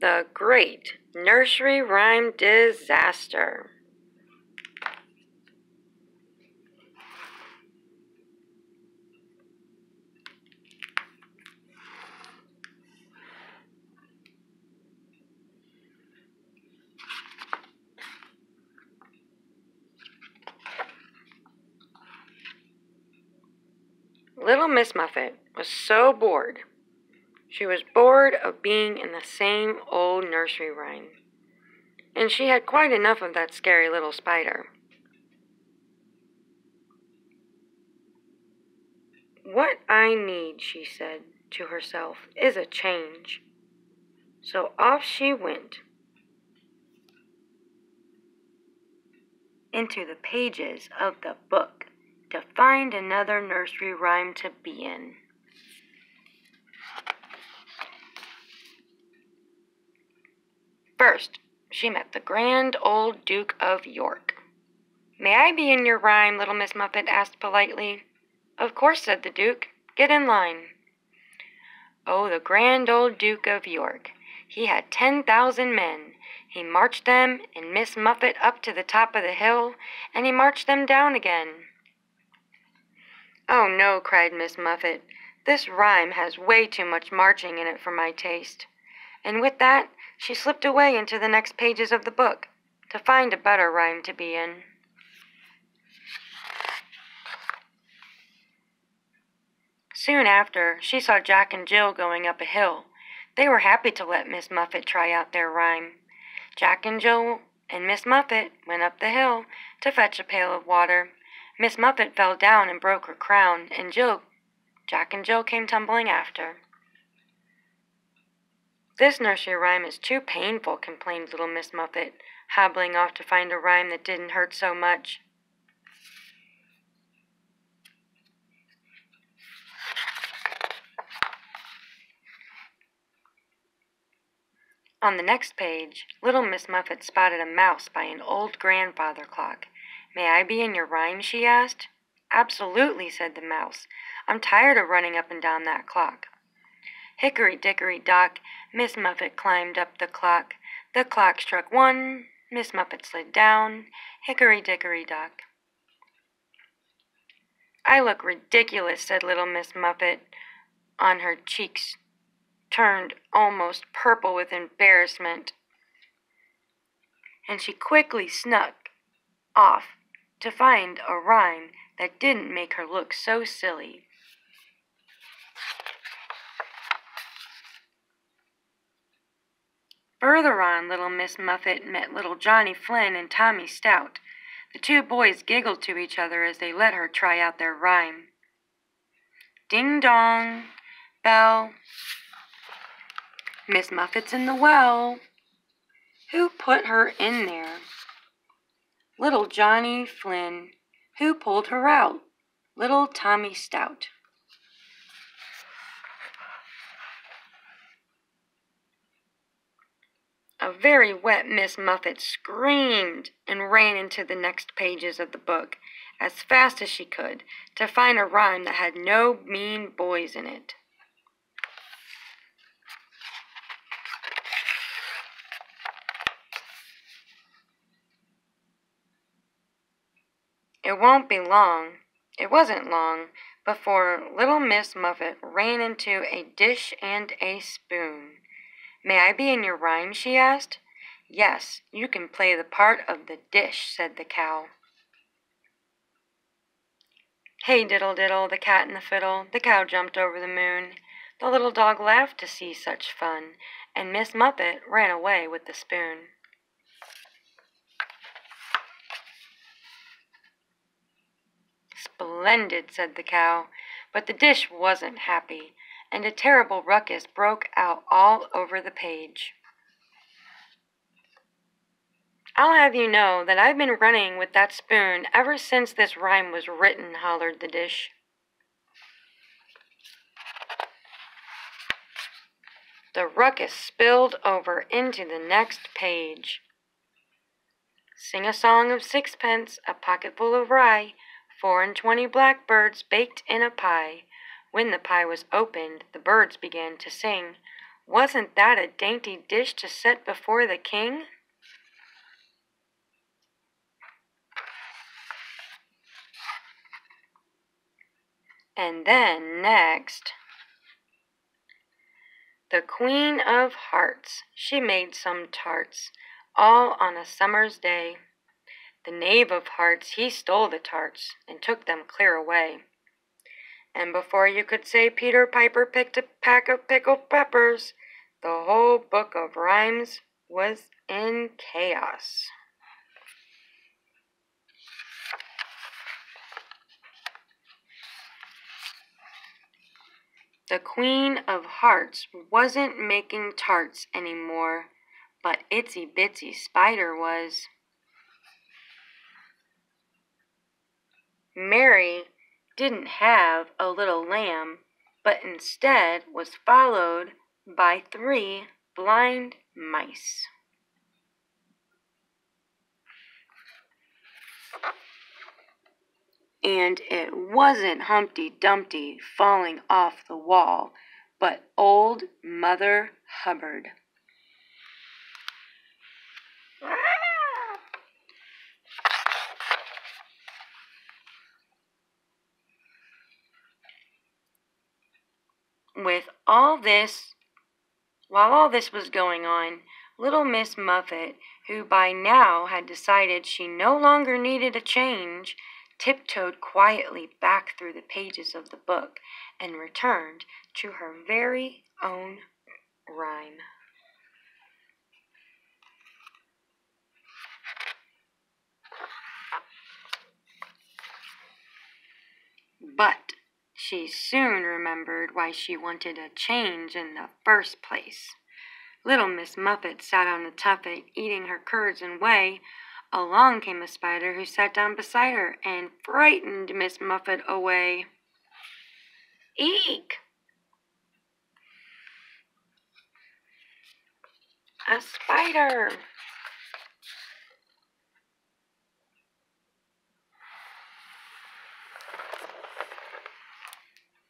The Great Nursery Rhyme Disaster. Little Miss Muffet was so bored. She was bored of being in the same old nursery rhyme, and she had quite enough of that scary little spider. "What I need," she said to herself, "is a change." So off she went into the pages of the book to find another nursery rhyme to be in. First, she met the grand old Duke of York. "May I be in your rhyme?" little Miss Muffet asked politely. "Of course," said the Duke. "Get in line." Oh, the grand old Duke of York. He had 10,000 men. He marched them and Miss Muffet up to the top of the hill, and he marched them down again. "Oh, no," cried Miss Muffet. "This rhyme has way too much marching in it for my taste." And with that, she slipped away into the next pages of the book to find a better rhyme to be in. Soon after, she saw Jack and Jill going up a hill. They were happy to let Miss Muffet try out their rhyme. Jack and Jill and Miss Muffet went up the hill to fetch a pail of water. Miss Muffet fell down and broke her crown, and Jack and Jill came tumbling after. "This nursery rhyme is too painful," complained little Miss Muffet, hobbling off to find a rhyme that didn't hurt so much. On the next page, little Miss Muffet spotted a mouse by an old grandfather clock. "May I be in your rhyme?" she asked. "Absolutely," said the mouse. "I'm tired of running up and down that clock." Hickory-dickory-dock, Miss Muffet climbed up the clock. The clock struck 1, Miss Muffet slid down. Hickory-dickory-dock. "I look ridiculous," said little Miss Muffet, on her cheeks turned almost purple with embarrassment, and she quickly snuck off to find a rhyme that didn't make her look so silly. Further on, little Miss Muffet met little Johnny Flynn and Tommy Stout. The two boys giggled to each other as they let her try out their rhyme. "Ding dong, bell, Miss Muffet's in the well. Who put her in there? Little Johnny Flynn. Who pulled her out? Little Tommy Stout." A very wet Miss Muffet screamed and ran into the next pages of the book as fast as she could to find a rhyme that had no mean boys in it. It wasn't long, before little Miss Muffet ran into a dish and a spoon. "May I be in your rhyme?" she asked. "Yes, you can play the part of the dish," said the cow. Hey diddle diddle, the cat and the fiddle, the cow jumped over the moon. The little dog laughed to see such fun, and Miss Muffet ran away with the spoon. "Splendid," said the cow, but the dish wasn't happy, and a terrible ruckus broke out all over the page. "I'll have you know that I've been running with that spoon ever since this rhyme was written," hollered the dish. The ruckus spilled over into the next page. "Sing a song of sixpence, a pocketful of rye, 24 blackbirds baked in a pie. When the pie was opened, the birds began to sing. Wasn't that a dainty dish to set before the king? And then next, the Queen of Hearts, she made some tarts, all on a summer's day. The Knave of Hearts, he stole the tarts, and took them clear away. And before you could say Peter Piper picked a pack of pickled peppers, the whole book of rhymes was in chaos. The Queen of Hearts wasn't making tarts anymore, but Itsy Bitsy Spider was. Mary didn't have a little lamb, but instead was followed by 3 blind mice. And it wasn't Humpty Dumpty falling off the wall, but old Mother Hubbard. While all this was going on, little Miss Muffet, who by now had decided she no longer needed a change, tiptoed quietly back through the pages of the book and returned to her very own rhyme. But she soon remembered why she wanted a change in the first place. Little Miss Muffet sat on the tuffet eating her curds and whey. Along came a spider who sat down beside her and frightened Miss Muffet away. Eek! A spider!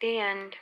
The end.